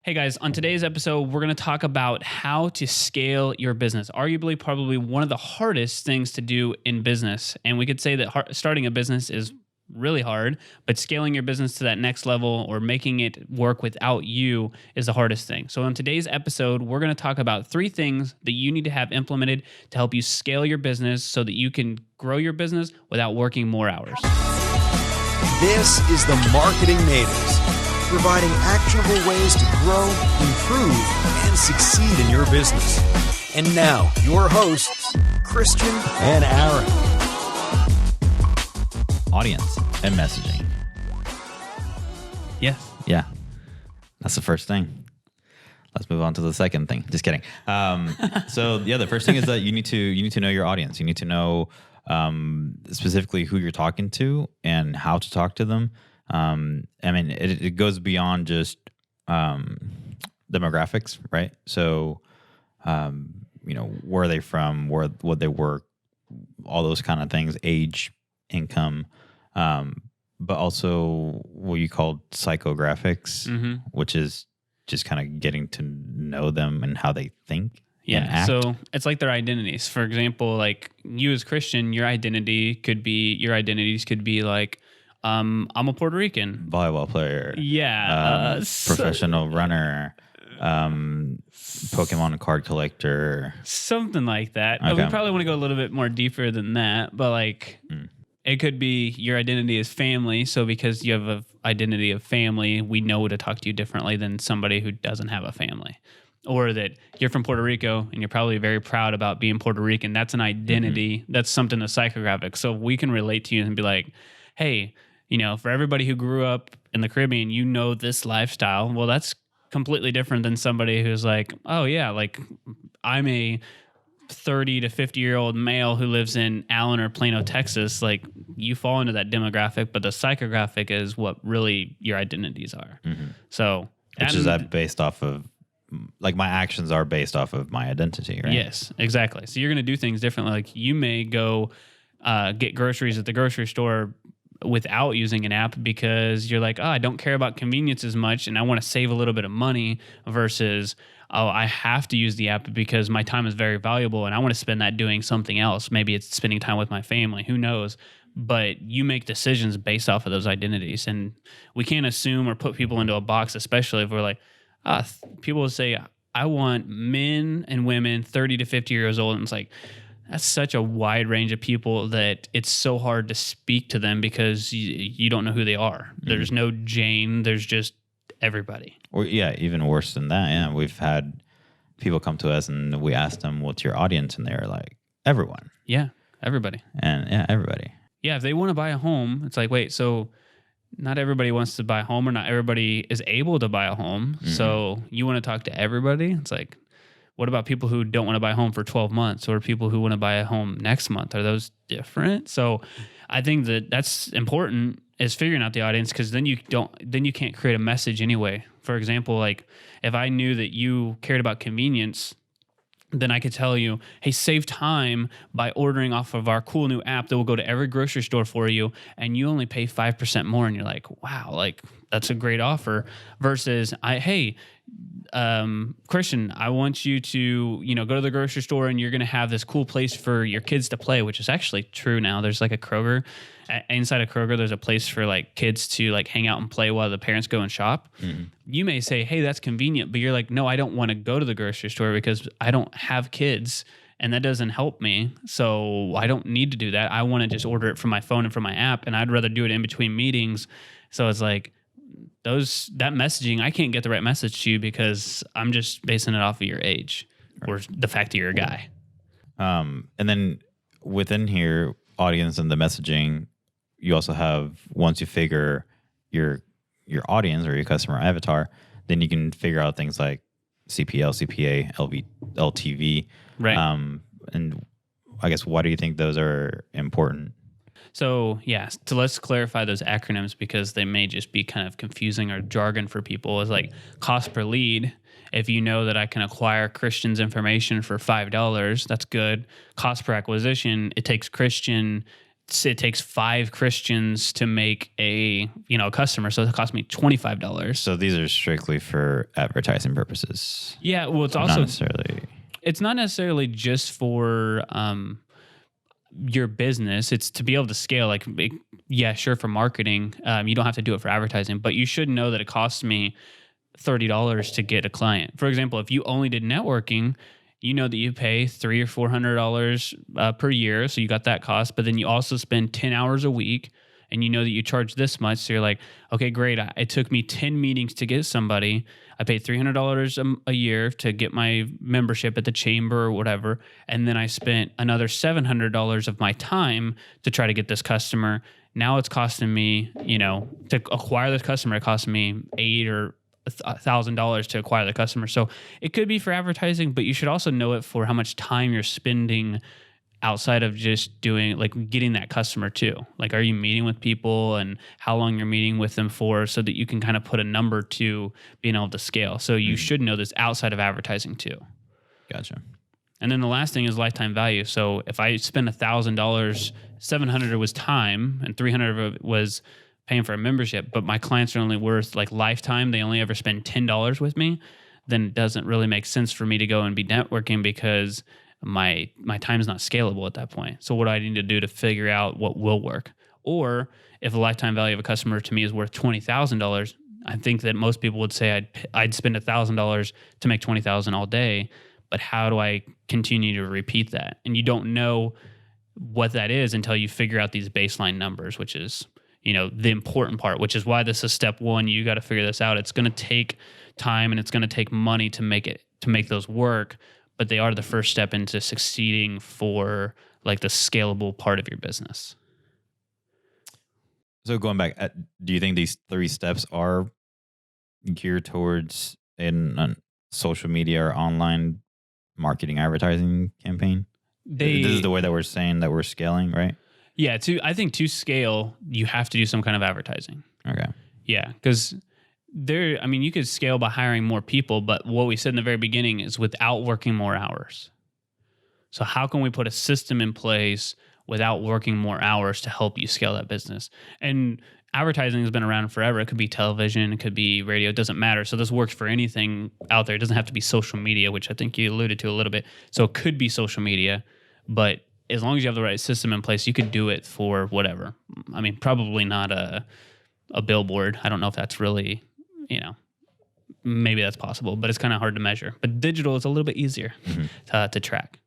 Hey guys, on today's episode, we're going to talk about how to scale your business. Arguably, probably one of the hardest things to do in business. And we could say that starting a business is really hard, but scaling your business to that next level or making it work without you is the hardest thing. So on today's episode, we're going to talk about 3 things that you need to have implemented to help you scale your business so that you can grow your business without working more hours. This is the Marketing Natives, providing actionable ways to grow, improve, and succeed in your business. And now, your hosts, Christian and Aaron. Audience and messaging. Yes. Yeah. That's the first thing. Let's move on to the second thing. Just kidding. The first thing is that you need to know your audience. You need to know specifically who you're talking to and how to talk to them. It goes beyond just demographics, right? So, where are they from, what they work, all those kind of things, age, income, but also what you call psychographics, which is just kind of getting to know them and how they think. Yeah, so it's like their identities. For example, like you as Christian, your identities could be like, I'm a Puerto Rican volleyball player. Yeah. Professional runner. Pokemon card collector. Something like that. Okay. We probably want to go a little bit more deeper than that, but it could be your identity is family. So because you have an identity of family, we know to talk to you differently than somebody who doesn't have a family. Or that you're from Puerto Rico and you're probably very proud about being Puerto Rican. That's an identity. That's something that's psychographic. So we can relate to you and be like, hey, for everybody who grew up in the Caribbean, this lifestyle. Well, that's completely different than somebody who's like, oh yeah, like I'm a 30 to 50-year-old male who lives in Allen or Plano, Texas. Like you fall into that demographic, but the psychographic is what really your identities are. So, which is that based off of, like my actions are based off of my identity, right? Yes, exactly. So you're going to do things differently. Like you may go get groceries at the grocery store without using an app because you're like, I don't care about convenience as much and I want to save a little bit of money versus, I have to use the app because my time is very valuable and I want to spend that doing something else. Maybe it's spending time with my family, who knows? But you make decisions based off of those identities. And we can't assume or put people into a box, especially if we're like, people will say, I want men and women 30 to 50 years old. And it's like, that's such a wide range of people that it's so hard to speak to them because you don't know who they are. There's no Jane. There's just everybody. Or even worse than that. Yeah, we've had people come to us and we asked them, what's your audience? And they're like, everyone. Yeah, everybody. And everybody. Yeah, if they want to buy a home, it's like, wait, so not everybody wants to buy a home or not everybody is able to buy a home. So you want to talk to everybody? It's like, what about people who don't want to buy a home for 12 months or people who want to buy a home next month? Are those different? So I think that's important is figuring out the audience because then you can't create a message anyway. For example, like if I knew that you cared about convenience, then I could tell you, hey, save time by ordering off of our cool new app that will go to every grocery store for you, and you only pay 5% more, and you're like, wow, like that's a great offer. Versus, Christian, I want you to, go to the grocery store, and you're going to have this cool place for your kids to play, which is actually true now. There's like a Kroger. Inside of Kroger, there's a place for like kids to like hang out and play while the parents go and shop. You may say, hey, that's convenient, but you're like, no, I don't want to go to the grocery store because I don't have kids and that doesn't help me. So I don't need to do that. I want to just order it from my phone and from my app, and I'd rather do it in between meetings. So it's like that messaging, I can't get the right message to you because I'm just basing it off of your age or the fact that you're a guy. And then within here, audience and the messaging, you also have, once you figure your audience or your customer avatar, then you can figure out things like CPL, CPA, LTV. Right. And I guess, why do you think those are important? So let's clarify those acronyms because they may just be kind of confusing or jargon for people. It's like cost per lead. If you know that I can acquire Christian's information for $5, that's good. Cost per acquisition, it takes Christian it takes 5 Christians to make a customer, so it cost me $25. So these are strictly for advertising purposes. Yeah, well, it's not necessarily just for your business. It's to be able to scale. Like, yeah, sure, for marketing, you don't have to do it for advertising, but you should know that it costs me $30 to get a client. For example, if you only did networking, you know that you pay $300 or $400 per year, so you got that cost. But then you also spend 10 hours a week, and you know that you charge this much. So you're like, okay, great. It took me 10 meetings to get somebody. I paid $300 a year to get my membership at the chamber or whatever, and then I spent another $700 of my time to try to get this customer. Now it's costing me, to acquire this customer, it cost me $8,000 or $1,000 to acquire the customer. So it could be for advertising, but you should also know it for how much time you're spending outside of just doing, like, getting that customer too. Like, are you meeting with people and how long you're meeting with them for, so that you can kind of put a number to being able to scale. So you should know this outside of advertising too. Gotcha. And then the last thing is lifetime value. So if I spend $1,000, $700 was time and $300 of it was paying for a membership, but my clients are only worth, like, lifetime, they only ever spend $10 with me, then it doesn't really make sense for me to go and be networking, because my time is not scalable at that point. So what do I need to do to figure out what will work? Or if the lifetime value of a customer to me is worth $20,000, I think that most people would say I'd spend $1,000 to make $20,000 all day, but how do I continue to repeat that? And you don't know what that is until you figure out these baseline numbers, which is the important part, which is why this is step 1. You got to figure this out. It's going to take time and it's going to take money to make those work, but they are the first step into succeeding for, like, the scalable part of your business. So going back, do you think these 3 steps are geared towards a social media or online marketing advertising campaigin? This is the way that we're saying that we're scaling, right? Yeah, I think to scale, you have to do some kind of advertising. Okay. Yeah, because you could scale by hiring more people, but what we said in the very beginning is without working more hours. So how can we put a system in place without working more hours to help you scale that business? And advertising has been around forever. It could be television, it could be radio, it doesn't matter. So this works for anything out there. It doesn't have to be social media, which I think you alluded to a little bit. So it could be social media, but as long as you have the right system in place, you could do it for whatever. Probably not a billboard. I don't know if that's really, maybe that's possible, but it's kind of hard to measure. But digital is a little bit easier to track.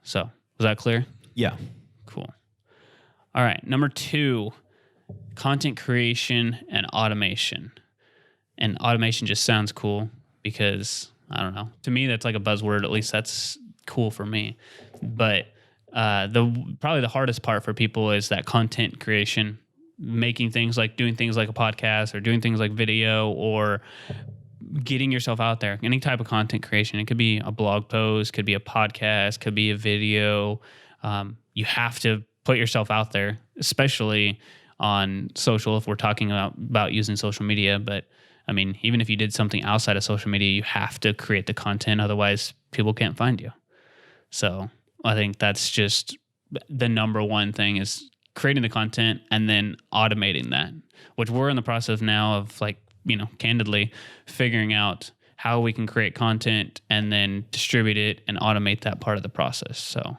So was that clear? Yeah. Cool. All right. Number 2, content creation and automation. And automation just sounds cool because, I don't know, to me, that's like a buzzword. At least that's cool for me. But probably the hardest part for people is that content creation, doing things like a podcast or doing things like video or getting yourself out there. Any type of content creation. It could be a blog post, could be a podcast, could be a video. You have to put yourself out there, especially on social, if we're talking about using social media. But even if you did something outside of social media, you have to create the content. Otherwise, people can't find you. So I think that's just the number 1 thing, is creating the content and then automating that, which we're in the process now of, like, candidly figuring out how we can create content and then distribute it and automate that part of the process. So,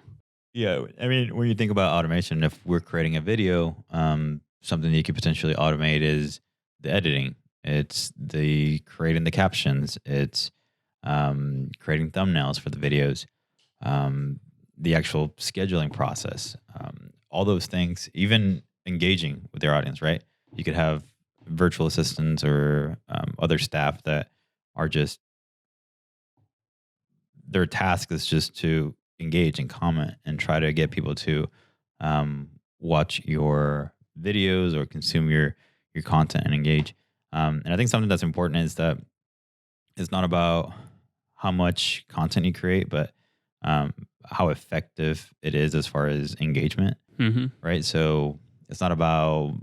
yeah, when you think about automation, if we're creating a video, something that you could potentially automate is the editing. It's the creating the captions. It's creating thumbnails for the videos. The actual scheduling process, all those things, even engaging with their audience, right? You could have virtual assistants or other staff that are just, their task is just to engage and comment and try to get people to watch your videos or consume your content and engage. And I think something that's important is that it's not about how much content you create, but how effective it is as far as engagement, right? So it's not about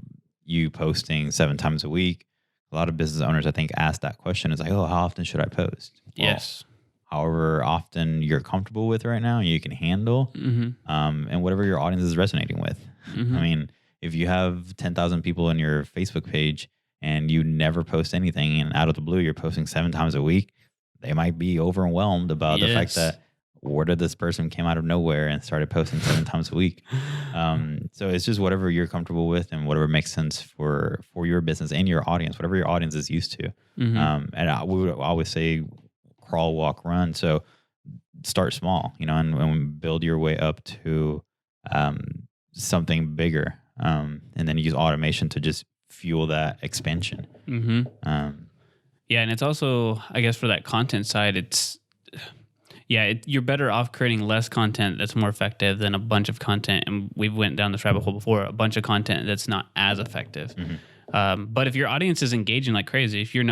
you posting 7 times a week. A lot of business owners, I think, ask that question. It's like, oh, how often should I post? Yes. Well, however often you're comfortable with right now, you can handle, and whatever your audience is resonating with. I mean, if you have 10,000 people in your Facebook page and you never post anything, and out of the blue, you're posting 7 times a week, they might be overwhelmed about the fact that, where did this person came out of nowhere and started posting 7 times a week? So it's just whatever you're comfortable with and whatever makes sense for your business and your audience, whatever your audience is used to. And we would always say crawl, walk, run. So start small, and build your way up to something bigger. And then use automation to just fuel that expansion. Yeah. And it's also, I guess, for that content side, you're better off creating less content that's more effective than a bunch of content. And we've went down this rabbit hole before, a bunch of content that's not as effective. But if your audience is engaging like crazy, if you're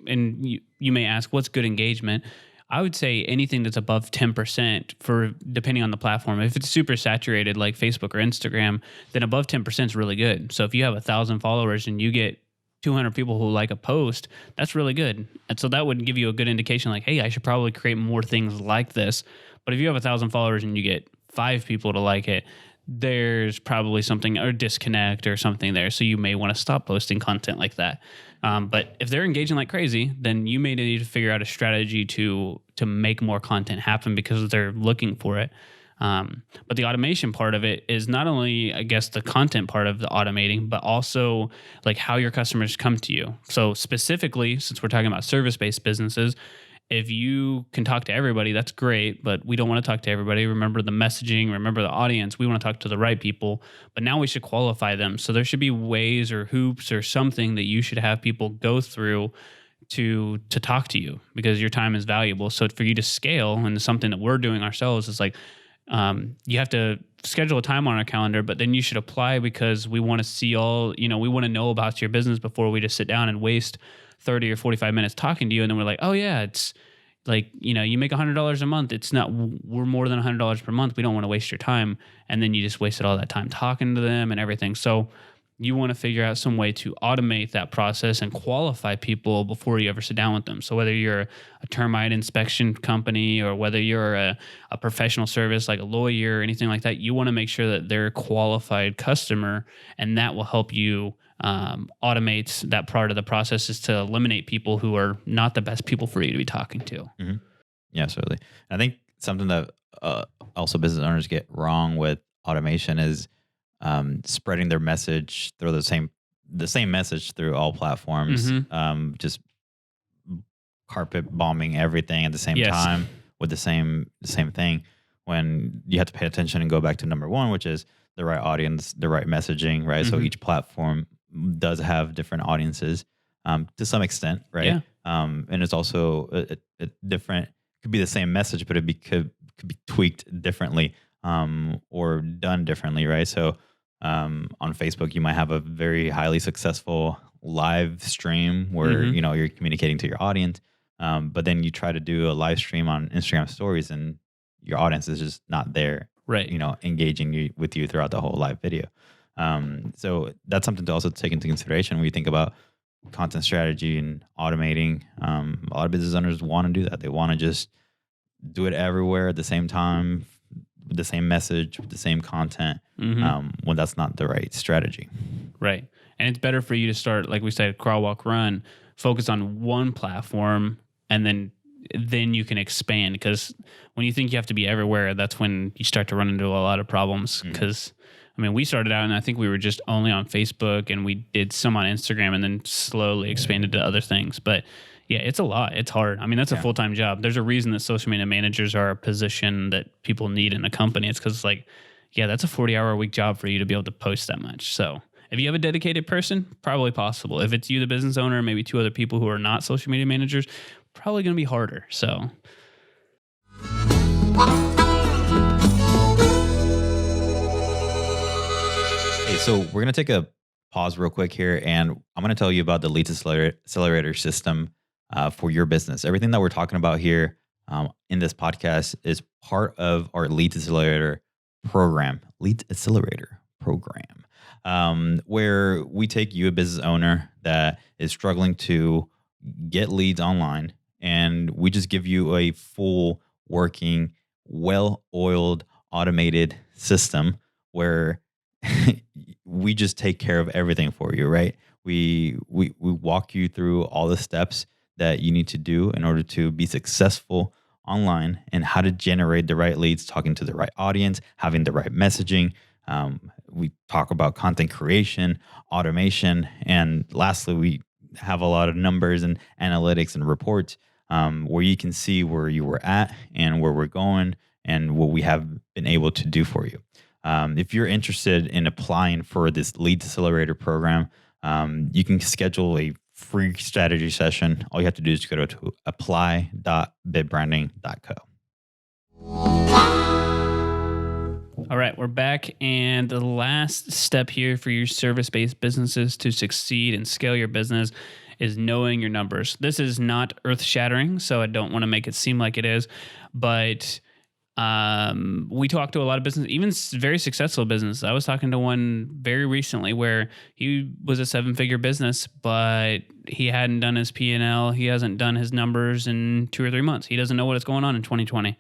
and you may ask, what's good engagement? I would say anything that's above 10% depending on the platform. If it's super saturated like Facebook or Instagram, then above 10% is really good. So if you have 1,000 followers and you get 200 people who like a post, that's really good. And so that would give you a good indication like, hey, I should probably create more things like this. But if you have 1,000 followers and you get 5 people to like it, there's probably something or disconnect or something there. So you may want to stop posting content like that. But if they're engaging like crazy, then you may need to figure out a strategy to make more content happen because they're looking for it. But the automation part of it is not only, I guess, the content part of the automating, but also like how your customers come to you. So specifically, since we're talking about service-based businesses, if you can talk to everybody, that's great, but we don't want to talk to everybody. Remember the messaging, remember the audience. We want to talk to the right people, but now we should qualify them. So there should be ways or hoops or something that you should have people go through to talk to you because your time is valuable. So for you to scale, and something that we're doing ourselves is like, you have to schedule a time on our calendar, but then you should apply because we want to see we want to know about your business before we just sit down and waste 30 or 45 minutes talking to you. And then we're like, oh yeah, it's like, you make $100 a month. We're more than $100 per month. We don't want to waste your time. And then you just wasted all that time talking to them and everything. So you want to figure out some way to automate that process and qualify people before you ever sit down with them. So whether you're a termite inspection company or whether you're a professional service like a lawyer or anything like that, you want to make sure that they're a qualified customer, and that will help you automate that part of the process, is to eliminate people who are not the best people for you to be talking to. Yeah, certainly. I think something that also business owners get wrong with automation is spreading their message through the same message through all platforms. Just carpet bombing everything at the same time with the same thing, when you have to pay attention and go back to number one, which is the right audience, the right messaging, right? So each platform does have different audiences to some extent, right? And it's also a different, could be the same message, but could be tweaked differently or done differently, right? So on Facebook, you might have a very highly successful live stream where you're communicating to your audience, but then you try to do a live stream on Instagram stories and your audience is just not there, right? Engaging with you throughout the whole live video. So that's something to also take into consideration when you think about content strategy and automating. A lot of business owners want to do that. They want to just do it everywhere at the same time, with the same message, with the same content, when that's not the right strategy. Right. And it's better for you to start, like we said, crawl, walk, run, focus on one platform, and then you can expand. Because when you think you have to be everywhere, that's when you start to run into a lot of problems. Because we started out and I think we were just only on Facebook, and we did some on Instagram, and then slowly expanded to other things. But yeah, it's a lot. It's hard. That's a full-time job. There's a reason that social media managers are a position that people need in a company. It's because that's a 40-hour-a-week job for you to be able to post that much. So if you have a dedicated person, probably possible. If it's you, the business owner, maybe 2 other people who are not social media managers, probably going to be harder. So. Hey, so we're going to take a pause real quick here, and I'm going to tell you about the Leads Accelerator system for your business. Everything that we're talking about here in this podcast is part of our Leads Accelerator program, where we take you, a business owner that is struggling to get leads online, and we just give you a full working, well-oiled, automated system where we just take care of everything for you, right? We walk you through all the steps that you need to do in order to be successful online, and how to generate the right leads, talking to the right audience, having the right messaging. We talk about content creation, automation, and lastly, we have a lot of numbers and analytics and reports where you can see where you were at and where we're going and what we have been able to do for you. If you're interested in applying for this Leads Accelerator program, you can schedule a free strategy session. All you have to do is go to apply.bitbranding.co. All right, we're back. And the last step here for your service-based businesses to succeed and scale your business is knowing your numbers. This is not earth-shattering, so I don't want to make it seem like it is, but we talked to a lot of business, even very successful business. I was talking to one very recently where he was a 7-figure business, but he hadn't done his P&L. He hasn't done his numbers in 2 or 3 months. He doesn't know what is going on in 2020.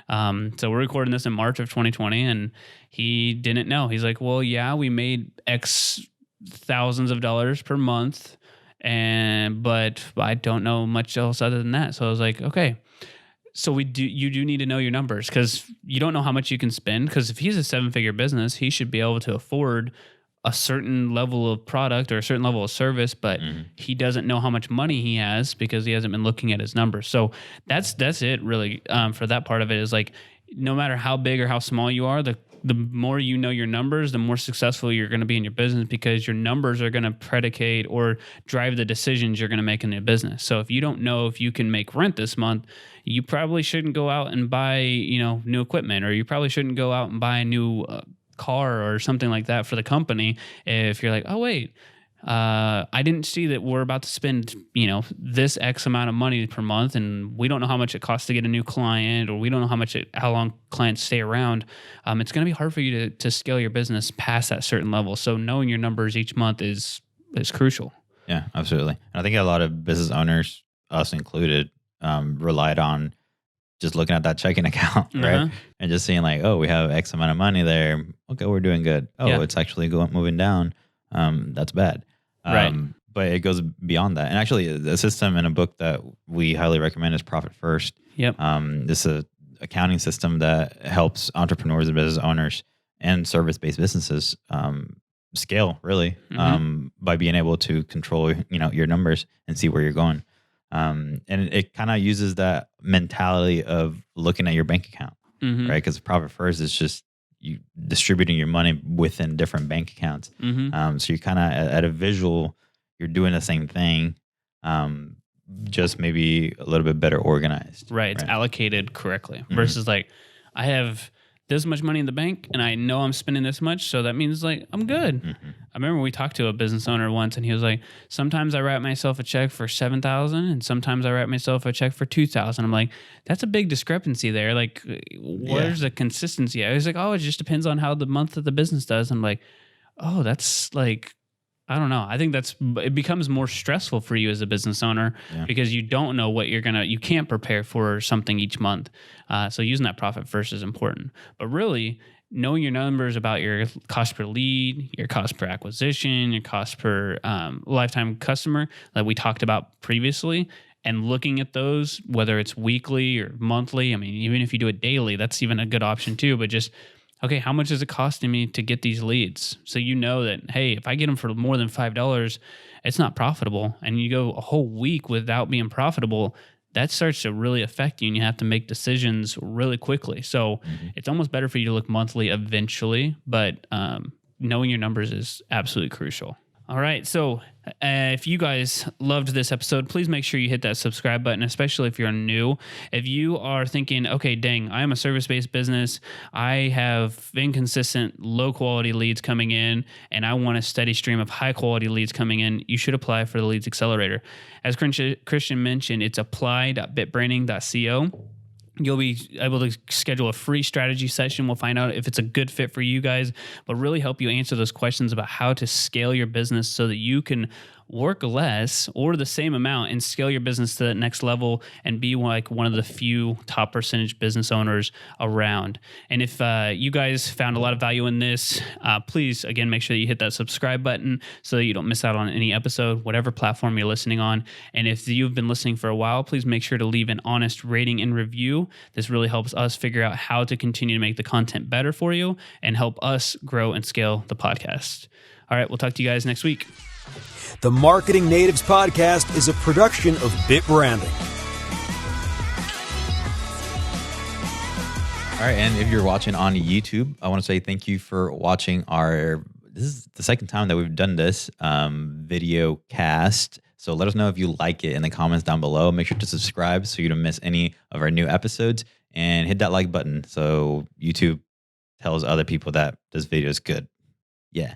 So we're recording this in March of 2020, and he didn't know. He's like, well, yeah, we made X thousands of dollars per month, but I don't know much else other than that. So I was like, okay. So you do need to know your numbers, because you don't know how much you can spend. Because if he's a 7-figure business, he should be able to afford a certain level of product or a certain level of service, but he doesn't know how much money he has because he hasn't been looking at his numbers. So that's it really. For that part of it is like, no matter how big or how small you are, the more you know your numbers, the more successful you're going to be in your business, because your numbers are going to predicate or drive the decisions you're going to make in your business. So if you don't know if you can make rent this month, you probably shouldn't go out and buy, new equipment, or you probably shouldn't go out and buy a new car or something like that for the company. If you're like, oh wait, I didn't see that we're about to spend, this X amount of money per month, and we don't know how much it costs to get a new client, or we don't know how long clients stay around. It's going to be hard for you to scale your business past that certain level. So knowing your numbers each month is crucial. Yeah, absolutely. And I think a lot of business owners, us included, relied on just looking at that checking account, right? And just seeing like, oh, we have X amount of money there. Okay, we're doing good. Oh, It's actually moving down. That's bad. Right. But it goes beyond that. And actually, a system in a book that we highly recommend is Profit First. Yep. This is an accounting system that helps entrepreneurs and business owners and service-based businesses scale, really, by being able to control, your numbers and see where you're going. And it kind of uses that mentality of looking at your bank account, right? Because Profit First is just you distributing your money within different bank accounts. So you're kind of at a visual, you're doing the same thing, just maybe a little bit better organized. Right. It's allocated correctly versus like, I have this much money in the bank and I know I'm spending this much. So that means like, I'm good. I remember we talked to a business owner once and he was like, sometimes I write myself a check for $7,000 and sometimes I write myself a check for $2,000. I'm like, that's a big discrepancy there. Like, where's the consistency? I was like, oh, it just depends on how the month of the business does. I'm like, oh, that's like, I don't know. I think it becomes more stressful for you as a business owner because you don't know what you can't prepare for something each month. So using that Profit First is important. But really, knowing your numbers about your cost per lead, your cost per acquisition, your cost per lifetime customer that we talked about previously, and looking at those, whether it's weekly or monthly. I mean, even if you do it daily, that's even a good option too. But just, okay, how much is it costing me to get these leads? So you know that, hey, if I get them for more than $5, it's not profitable. And you go a whole week without being profitable, that starts to really affect you and you have to make decisions really quickly. So it's almost better for you to look monthly eventually, but knowing your numbers is absolutely crucial. All right. So if you guys loved this episode, please make sure you hit that subscribe button, especially if you're new. If you are thinking, okay, dang, I am a service-based business. I have inconsistent, low-quality leads coming in, and I want a steady stream of high-quality leads coming in, you should apply for the Leads Accelerator. As Christian mentioned, it's apply.bitbranding.co. You'll be able to schedule a free strategy session. We'll find out if it's a good fit for you guys, but really help you answer those questions about how to scale your business so that you can work less or the same amount and scale your business to the next level and be like one of the few top percentage business owners around. And if you guys found a lot of value in this, please, again, make sure that you hit that subscribe button so that you don't miss out on any episode, whatever platform you're listening on. And if you've been listening for a while, please make sure to leave an honest rating and review. This really helps us figure out how to continue to make the content better for you and help us grow and scale the podcast. All right, we'll talk to you guys next week. The Marketing Natives Podcast is a production of Bitbranding. All right, and if you're watching on YouTube, I want to say thank you for watching this is the second time that we've done this video cast. So let us know if you like it in the comments down below. Make sure to subscribe so you don't miss any of our new episodes, and hit that like button so YouTube tells other people that this video is good. Yeah.